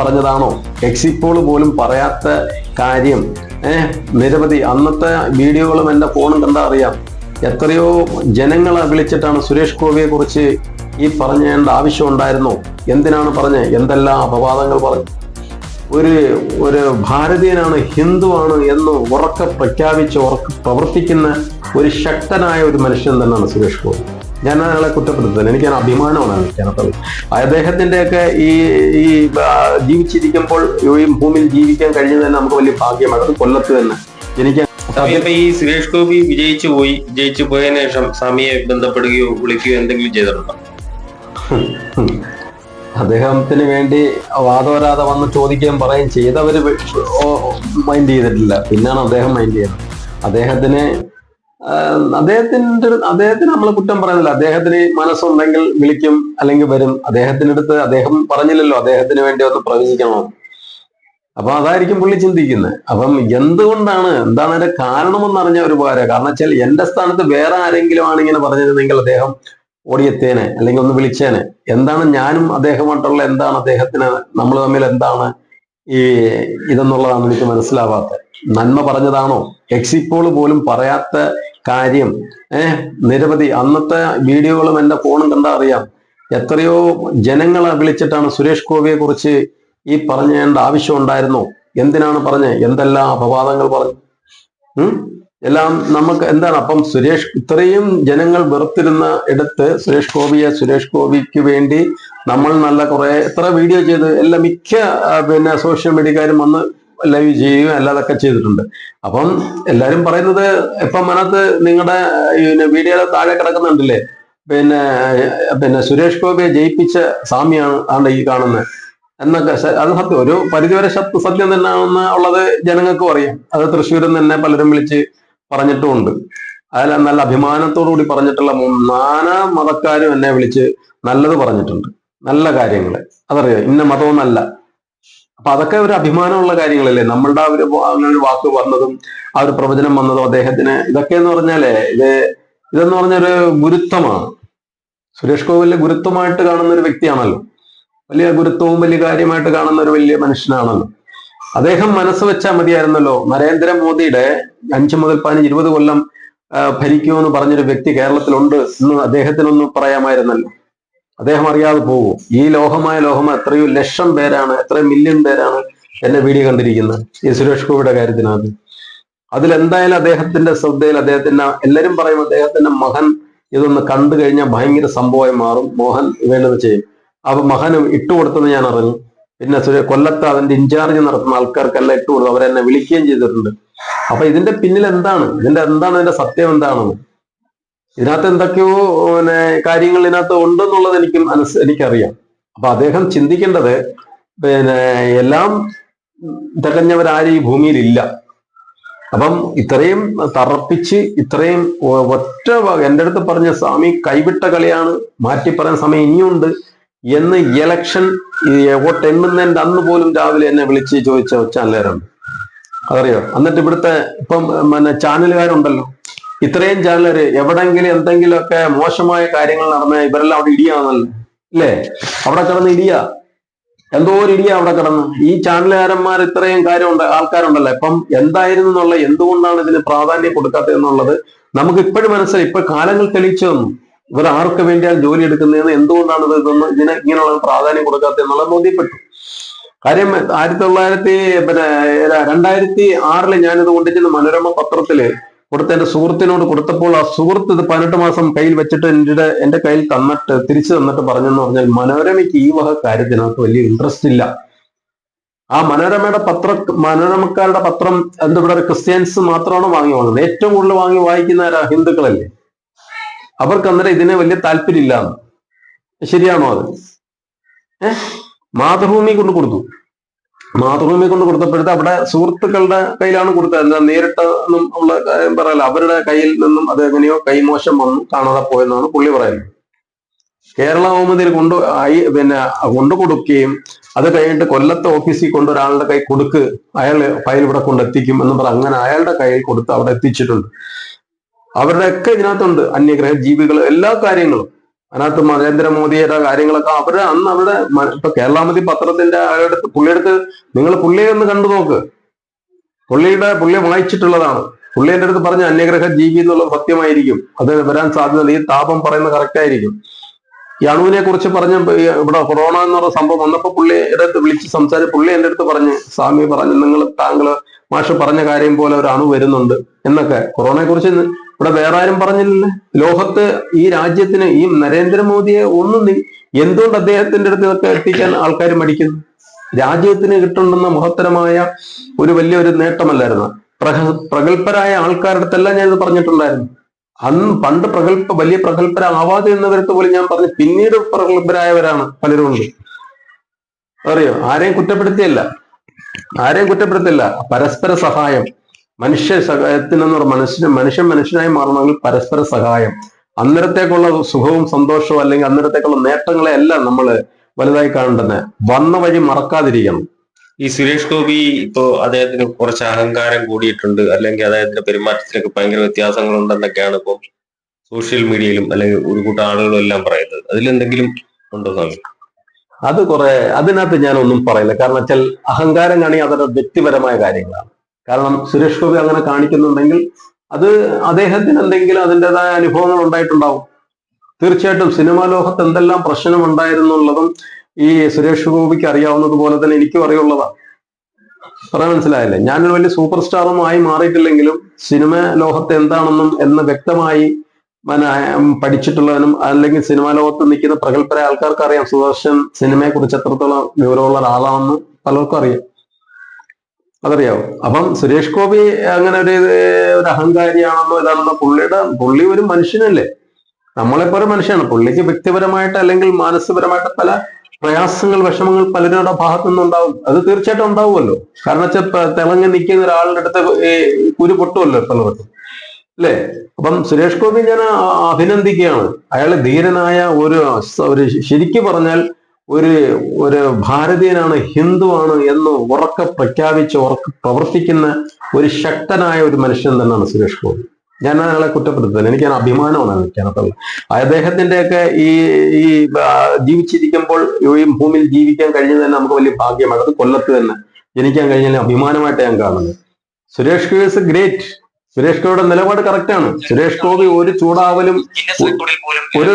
പറഞ്ഞതാണോ? Exit poll പോലും പറയാത്ത കാര്യം നിരവധി അന്നത്തെ വീഡിയോകളും എൻ്റെ ഫോണും കണ്ടാൽ അറിയാം. എത്രയോ ജനങ്ങളെ വിളിച്ചിട്ടാണ് സുരേഷ് ഗോപിയെ കുറിച്ച് ഈ പറഞ്ഞേണ്ട ആവശ്യം ഉണ്ടായിരുന്നോ? എന്തിനാണ് പറഞ്ഞത്? എന്തെല്ലാം അപവാദങ്ങൾ പറഞ്ഞു. ഒരു ഭാരതീയനാണ്, ഹിന്ദുവാണ് എന്ന് ഉറക്കെ പ്രഖ്യാപിച്ച് ഉറക്കെ പ്രവർത്തിക്കുന്ന ഒരു ശക്തനായ ഒരു മനുഷ്യൻ തന്നെയാണ് സുരേഷ് ഗോപി. ഞാൻ അയാളെ കുറ്റപ്പെടുത്തുന്നില്ല, എനിക്ക് അഭിമാനമാണ് എനിക്കകത്തുള്ളത്. അദ്ദേഹത്തിൻ്റെയൊക്കെ ഈ ജീവിച്ചിരിക്കുമ്പോൾ ഈ ഭൂമിയിൽ ജീവിക്കാൻ കഴിഞ്ഞത് തന്നെ നമുക്ക് വലിയ ഭാഗ്യമാണ്. അത് കൊല്ലത്ത് തന്നെ എനിക്ക്. ഈ സുരേഷ് ഗോപി വിജയിച്ചു പോയതിനു ശേഷം സ്വാമിയെ ബന്ധപ്പെടുകയോ വിളിക്കുകയോ എന്തെങ്കിലും ചെയ്തിട്ടുണ്ടോ? അദ്ദേഹത്തിന് വേണ്ടി വാദോരാതെ വന്ന് ചോദിക്കുകയും പറയുകയും ചെയ്തവര് മൈൻഡ് ചെയ്തിട്ടില്ല. പിന്നാണ് അദ്ദേഹം മൈൻഡ് ചെയ്തത്. അദ്ദേഹത്തിന് നമ്മൾ കുറ്റം പറയുന്നില്ല. അദ്ദേഹത്തിന് മനസ്സുണ്ടെങ്കിൽ വിളിക്കും, അല്ലെങ്കിൽ വരും. അദ്ദേഹത്തിന്റെ അടുത്ത് അദ്ദേഹം പറഞ്ഞില്ലല്ലോ അദ്ദേഹത്തിന് വേണ്ടി ഒന്ന് പ്രവചിക്കണോ. അപ്പൊ അതായിരിക്കും പുള്ളി ചിന്തിക്കുന്നത്. അപ്പം എന്താണ് അതിന്റെ കാരണമെന്ന് അറിഞ്ഞ ഒരു ഉപകാരം. കാരണം വെച്ചാൽ എന്റെ സ്ഥാനത്ത് വേറെ ആരെങ്കിലും ആണ് ഇങ്ങനെ പറഞ്ഞിരുന്നെങ്കിൽ അദ്ദേഹം ഓടിയെത്തേനെ, അല്ലെങ്കിൽ ഒന്ന് വിളിച്ചേനെ. എന്താണ് ഞാനും അദ്ദേഹമായിട്ടുള്ള എന്താണ് അദ്ദേഹത്തിന് നമ്മൾ തമ്മിൽ എന്താണ് ഇതെന്നുള്ളതാണ് എനിക്ക് മനസ്സിലാവാത്തത്. നന്മ പറഞ്ഞതാണോ? എക്സിറ്റ് പോൾ പോലും പറയാത്ത കാര്യം നിരവധി അന്നത്തെ വീഡിയോകളും എൻ്റെ ഫോണും കണ്ടാൽ അറിയാം. എത്രയോ ജനങ്ങളെ വിളിച്ചിട്ടാണ് സുരേഷ് ഗോപിയെ കുറിച്ച് ഈ പറഞ്ഞേണ്ട ആവശ്യം ഉണ്ടായിരുന്നോ? എന്തിനാണ് പറഞ്ഞത്? എന്തെല്ലാം അപവാദങ്ങൾ പറഞ്ഞു. എല്ലാം നമുക്ക് എന്താണ് അപ്പം ഇത്രയും ജനങ്ങൾ വെറുത്തിരുന്ന എടുത്ത് സുരേഷ് ഗോപിക്ക് വേണ്ടി നമ്മൾ നല്ല എത്ര വീഡിയോ ചെയ്ത് എല്ലാം മിക്ക സോഷ്യൽ മീഡിയക്കാരും വന്ന് ലൈവ് ചെയ്യുകയും അല്ലാതൊക്കെ ചെയ്തിട്ടുണ്ട്. അപ്പം എല്ലാരും പറയുന്നത് ഇപ്പം അതിനകത്ത് നിങ്ങളുടെ വീഡിയോയുടെ താഴെ കിടക്കുന്നുണ്ടല്ലേ, സുരേഷ് ഗോപിയെ ജയിപ്പിച്ച സ്വാമിയാണ് ഈ കാണുന്നത് എന്നൊക്കെ. അത് സത്യം, ഒരു പരിധിവരെ സത്യം തന്നെയാണെന്ന് ഉള്ളത് ജനങ്ങൾക്കും അറിയാം. അത് തൃശ്ശൂരിൽ തന്നെ പലരും വിളിച്ച് പറഞ്ഞിട്ടുമുണ്ട്. അതിൽ നല്ല അഭിമാനത്തോടു കൂടി പറഞ്ഞിട്ടുള്ള നാനാ മതക്കാരും എന്നെ വിളിച്ച് നല്ലത് പറഞ്ഞിട്ടുണ്ട്, നല്ല കാര്യങ്ങൾ. അതറിയാം, ഇന്ന മതമൊന്നല്ല. അപ്പൊ അതൊക്കെ ഒരു അഭിമാനമുള്ള കാര്യങ്ങളല്ലേ. നമ്മളുടെ അങ്ങനെ ഒരു വാക്ക് വന്നതും ആ ഒരു പ്രവചനം വന്നതും അദ്ദേഹത്തിന് ഇതൊക്കെ എന്ന് പറഞ്ഞാലേ ഇതെന്ന് പറഞ്ഞൊരു ഗുരുത്വമാണ്. സുരേഷ് ഗോപിയെ ഗുരുത്വമായിട്ട് കാണുന്ന ഒരു വ്യക്തിയാണല്ലോ. വലിയ ഗുരുത്വവും വലിയ കാര്യമായിട്ട് കാണുന്ന ഒരു വലിയ മനുഷ്യനാണല്ലോ. അദ്ദേഹം മനസ്സ് വെച്ചാൽ മതിയായിരുന്നല്ലോ. നരേന്ദ്രമോദിയുടെ 5 മുതൽ 15 20 കൊല്ലം ഭരിക്കുമെന്ന് പറഞ്ഞൊരു വ്യക്തി കേരളത്തിലുണ്ട് എന്ന് അദ്ദേഹത്തിനൊന്നും പറയാമായിരുന്നല്ലോ. അദ്ദേഹം അറിയാതെ പോകും. ഈ ലോകം എത്രയോ ലക്ഷം പേരാണ്, എത്രയോ മില്യൺ പേരാണ് എന്നെ വീഡിയോ കണ്ടിരിക്കുന്നത് ഈ സുരേഷ് ഗോപിയുടെ കാര്യത്തിനകത്ത്. അതിലെന്തായാലും അദ്ദേഹത്തിന്റെ ശ്രദ്ധയിൽ എല്ലാവരും പറയും അദ്ദേഹത്തിന്റെ മകൻ ഇതൊന്ന് കണ്ടു കഴിഞ്ഞാൽ ഭയങ്കര സംഭവമായി മാറും, മോഹൻ വേണ്ടത് ചെയ്യും. അപ്പൊ മകന് ഇട്ടുകൊടുത്തെന്ന് ഞാൻ അറിഞ്ഞു. പിന്നെ കൊല്ലത്ത് അതിന്റെ ഇൻചാർജ് നടത്തുന്ന ആൾക്കാർക്കെല്ലാം ഇട്ടുകൊടുത്തു. അവരെന്നെ വിളിക്കുകയും ചെയ്തിട്ടുണ്ട്. അപ്പൊ ഇതിന്റെ പിന്നിൽ എന്താണ് ഇതിന്റെ സത്യം എന്താണെന്ന്, ഇതിനകത്ത് എന്തൊക്കെയോ കാര്യങ്ങൾ ഇതിനകത്ത് ഉണ്ടെന്നുള്ളത് എനിക്കറിയാം. അപ്പൊ അദ്ദേഹം ചിന്തിക്കേണ്ടത് എല്ലാം തികഞ്ഞവരാരും ഈ ഭൂമിയിൽ ഇല്ല. അപ്പം ഇത്രയും തറപ്പിച്ച് ഇത്രയും എൻ്റെ അടുത്ത് പറഞ്ഞ സ്വാമി കൈവിട്ട കളിയാണ്, മാറ്റി പറയാൻ സമയം ഇനിയുണ്ട് എന്ന് ഇലക്ഷൻ വോട്ട് എണ്ണുന്നതിന്റെ അന്ന് പോലും രാവിലെ എന്നെ വിളിച്ച് ചോദിച്ച ചാനലുകാരുണ്ട്. അതറിയോ? എന്നിട്ട് ഇവിടുത്തെ ഇപ്പം ചാനലുകാരുണ്ടല്ലോ, ഇത്രയും ചാനലുകാര് എവിടെങ്കിലും എന്തെങ്കിലുമൊക്കെ മോശമായ കാര്യങ്ങൾ നടന്ന ഇവരെല്ലാം അവിടെ ഇടിയാണല്ലോ, ഇല്ലേ? അവിടെ കിടന്ന് എന്തോ ഒരു ഇടിയാ അവിടെ കിടന്ന്. ഈ ചാനലുകാരന്മാർ ഇത്രയും ആൾക്കാരുണ്ടല്ലോ. ഇപ്പം എന്തായിരുന്നു എന്നുള്ള, എന്തുകൊണ്ടാണ് ഇതിന് പ്രാധാന്യം കൊടുക്കാത്തത് എന്നുള്ളത് നമുക്ക് ഇപ്പോഴും മനസ്സിലായി. ഇപ്പൊ കാലങ്ങൾ തെളിയിച്ചു തന്നു ഇവർ ആർക്ക് വേണ്ടിയാണ് ജോലി എടുക്കുന്നതെന്ന്, എന്തുകൊണ്ടാണ് ഇങ്ങനെയുള്ള പ്രാധാന്യം കൊടുക്കാത്തത് എന്നുള്ളത് ബോധ്യപ്പെട്ടു. കാര്യം 2006 ഞാനിത് കൊണ്ടുചെന്ന് മനോരമ പത്രത്തില് കൊടുത്ത എന്റെ സുഹൃത്തിനോട് കൊടുത്തപ്പോൾ ആ സുഹൃത്ത് ഇത് 18 മാസം കയ്യിൽ വെച്ചിട്ട് എന്റെ കയ്യിൽ തിരിച്ചു തന്നിട്ട് പറഞ്ഞെന്ന് പറഞ്ഞാൽ, മനോരമയ്ക്ക് ഈ വക കാര്യത്തിനകത്ത് വലിയ ഇൻട്രസ്റ്റ് ഇല്ല. ആ മനോരമക്കാരുടെ പത്രം ഇവിടെ ക്രിസ്ത്യൻസ് മാത്രമാണ് വാങ്ങി വാങ്ങുന്നത്. ഏറ്റവും കൂടുതൽ വാങ്ങി വായിക്കുന്ന ഹിന്ദുക്കളല്ലേ. അവർക്ക് അന്നേരം ഇതിനെ വലിയ താല്പര്യമില്ല. ശരിയാണോ അത്? മാതൃഭൂമി കൊണ്ട് കൊടുത്തപ്പോഴത്തെ അവിടെ സുഹൃത്തുക്കളുടെ കയ്യിലാണ് കൊടുത്തത്. എന്താ നേരിട്ട് ഒന്നും ഉള്ള കാര്യം പറയല്ല, അവരുടെ കയ്യിൽ നിന്നും അത് എങ്ങനെയോ കൈമോശം വന്നു കാണാതെ പോയെന്നാണ് പുള്ളി പറയുന്നത്. കേരള കൗമുദിയിൽ കൊണ്ടു കൊടുക്കുകയും അത് കഴിഞ്ഞിട്ട് കൊല്ലത്തെ ഓഫീസിൽ കൊണ്ട് ഒരാളുടെ കൈ കൊടുക്ക്, അയാൾ ഫയൽ ഇവിടെ കൊണ്ടെത്തിക്കും എന്ന് പറഞ്ഞ് അങ്ങനെ അയാളുടെ കയ്യിൽ കൊടുത്ത് അവിടെ എത്തിച്ചിട്ടുണ്ട്. അവരുടെയൊക്കെ ഇതിനകത്തുണ്ട്, അന്യഗ്രഹ ജീവികൾ, എല്ലാ കാര്യങ്ങളും. അപ്പൊ അതൊക്കെ ഒരു അഭിമാനമുള്ള കാര്യങ്ങളല്ലേ. നമ്മൾ ഈ പറയുന്നത്, അതിനകത്ത് നരേന്ദ്രമോദിയുടെ കാര്യങ്ങളൊക്കെ അവര് അന്ന് അവിടെ ഇപ്പൊ കേരളാമതി പത്രത്തിന്റെ അടുത്ത് പുള്ളിയെടുത്ത് നിങ്ങൾ പുള്ളിയെ ഒന്ന് കണ്ടു നോക്ക്. പുള്ളി വായിച്ചിട്ടുള്ളതാണ്. പുള്ളി എന്റെ അടുത്ത് പറഞ്ഞ അന്യഗ്രഹ ജീവി എന്നുള്ളത് സത്യമായിരിക്കും, അത് വരാൻ സാധ്യതയില്ല, ഈ താപം പറയുന്നത് കറക്റ്റ് ആയിരിക്കും. ഈ അണുവിനെ കുറിച്ച് പറഞ്ഞ ഇവിടെ കൊറോണ എന്ന് പറഞ്ഞ സംഭവം വന്നപ്പോ പുള്ളിയുടെ അടുത്ത് വിളിച്ച് സംസാരിച്ച് പുള്ളി എന്റെ അടുത്ത് പറഞ്ഞ് സ്വാമി പറഞ്ഞു താങ്കള് മാഷ് പറഞ്ഞ കാര്യം പോലെ ഒരു അണു വരുന്നുണ്ട് എന്നൊക്കെ. കൊറോണയെ കുറിച്ച് ഇവിടെ വേറെ ആരും പറഞ്ഞില്ലല്ലേ. ലോകത്ത് ഈ രാജ്യത്തിന് ഈ നരേന്ദ്രമോദിയെ എന്തുകൊണ്ട് അദ്ദേഹത്തിന്റെ അടുത്ത് ഇതൊക്കെ എത്തിക്കാൻ ആൾക്കാർ മടിക്കുന്നു? രാജ്യത്തിന് കിട്ടുണ്ടെന്ന മഹത്തരമായ ഒരു വലിയൊരു നേട്ടമല്ലായിരുന്നു. പ്രഗത്ഭരായ ആൾക്കാരുടെ അടുത്തെല്ലാം ഞാൻ ഇത് പറഞ്ഞിട്ടുണ്ടായിരുന്നു. അന്ന് പണ്ട് വലിയ പ്രഗത്ഭരാവാതെ എന്നവരത്ത് പോലും ഞാൻ പറഞ്ഞു. പിന്നീട് പ്രഗത്ഭരായവരാണ് പലരും ഉണ്ട്. അറിയോ, ആരെയും കുറ്റപ്പെടുത്തിയില്ല. പരസ്പര സഹായം, മനുഷ്യ സഹായത്തിനെന്ന് പറഞ്ഞ മനുഷ്യനായി മാറണമെങ്കിൽ പരസ്പര സഹായം. അന്നേരത്തേക്കുള്ള സുഖവും സന്തോഷവും അല്ലെങ്കിൽ അന്നേരത്തേക്കുള്ള നേട്ടങ്ങളെ അല്ല നമ്മൾ വലുതായി കാണേണ്ടത്, വന്ന വഴി മറക്കാതിരിക്കണം. ഈ സുരേഷ് ഗോപി ഇപ്പോ അദ്ദേഹത്തിന് കുറച്ച് അഹങ്കാരം കൂടിയിട്ടുണ്ട്, അല്ലെങ്കിൽ അദ്ദേഹത്തിന്റെ പെരുമാറ്റത്തിലൊക്കെ ഭയങ്കര വ്യത്യാസങ്ങളുണ്ടെന്നൊക്കെയാണ് ഇപ്പൊ സോഷ്യൽ മീഡിയയിലും അല്ലെങ്കിൽ ഒരു കൂട്ടം ആളുകളും എല്ലാം പറയുന്നത്. അതിലെന്തെങ്കിലും ഉണ്ടോ സ്വാമി? അത് അതിനകത്ത് ഞാനൊന്നും പറയില്ല. കാരണം വെച്ചാൽ അഹങ്കാരം കാണി അതൊരു വ്യക്തിപരമായ കാര്യങ്ങളാണ്. കാരണം സുരേഷ് ഗോപി അങ്ങനെ കാണിക്കുന്നുണ്ടെങ്കിൽ അത് അദ്ദേഹത്തിന് എന്തെങ്കിലും അതിൻ്റെതായ അനുഭവങ്ങൾ ഉണ്ടായിട്ടുണ്ടാവും. തീർച്ചയായിട്ടും സിനിമാ ലോകത്ത് എന്തെല്ലാം പ്രശ്നം ഉണ്ടായിരുന്നുള്ളതും ഈ സുരേഷ് ഗോപിക്ക് അറിയാവുന്നത് തന്നെ എനിക്കും അറിയുള്ളതാണ്. പറയാൻ മനസ്സിലായില്ലേ? ഞാനൊരു വലിയ സൂപ്പർ സ്റ്റാറൊന്നും ആയി മാറിയിട്ടില്ലെങ്കിലും സിനിമ ലോകത്ത് എന്താണെന്നും എന്ന് വ്യക്തമായി പഠിച്ചിട്ടുള്ളവനും അല്ലെങ്കിൽ സിനിമാ ലോകത്ത് നിൽക്കുന്ന പ്രഗത്ഭരായ ആൾക്കാർക്ക് അറിയാം സുദർശൻ സിനിമയെ കുറിച്ച് എത്രത്തോളം വിവരമുള്ള ഒരാളാണെന്ന് പലർക്കും അറിയാം. അതറിയാവോ? അപ്പം സുരേഷ് ഗോപി അങ്ങനെ ഒരു അഹങ്കാരിയാണെന്നോ ഇതാണെന്നോ, പുള്ളി ഒരു മനുഷ്യനല്ലേ, നമ്മളെപ്പോലെ മനുഷ്യനാണ്. പുള്ളിക്ക് വ്യക്തിപരമായിട്ട് അല്ലെങ്കിൽ മാനസികപരമായിട്ട് പല പ്രയാസങ്ങൾ, വിഷമങ്ങൾ പലരുടെ ഭാഗത്തു നിന്നുണ്ടാവും. അത് തീർച്ചയായിട്ടും ഉണ്ടാവുമല്ലോ. കാരണം വെച്ചാൽ തിളങ്ങി നിൽക്കുന്ന ഒരാളുടെ അടുത്ത് കുരു പൊട്ടുമല്ലോ പലർക്കും, അല്ലേ? അപ്പം സുരേഷ് ഗോപി ഞാൻ അഭിനന്ദിക്കുകയാണ്. അയാൾ ധീരനായ ഒരു ശരിക്കു പറഞ്ഞാൽ ഒരു ഭാരതീയനാണ്, ഹിന്ദുവാണ് എന്ന് ഉറക്കെ പ്രഖ്യാപിച്ച് ഉറക്കെ പ്രവർത്തിക്കുന്ന ഒരു ശക്തനായ ഒരു മനുഷ്യൻ തന്നെയാണ് സുരേഷ് ഗോപി. ഞാൻ അയാളെ കുറ്റപ്പെടുത്തുന്നത്, എനിക്ക് ഞാൻ അഭിമാനമാണ് എനിക്കതിനകത്തുള്ളത്. അദ്ദേഹത്തിന്റെയൊക്കെ ഈ ജീവിച്ചിരിക്കുമ്പോൾ ഈ ഭൂമിയിൽ ജീവിക്കാൻ കഴിഞ്ഞത് തന്നെ നമുക്ക് വലിയ ഭാഗ്യമാണ്. അത് കൊല്ലത്ത് തന്നെ ജനിക്കാൻ കഴിഞ്ഞാൽ അഭിമാനമായിട്ട് ഞാൻ കാണുന്നത്. Suresh Gopi is great. സുരേഷ് ഗോപിയുടെ നിലപാട് കറക്റ്റാണ്. സുരേഷ് ഗോപി ഒരു ചൂടാവലും ഒരു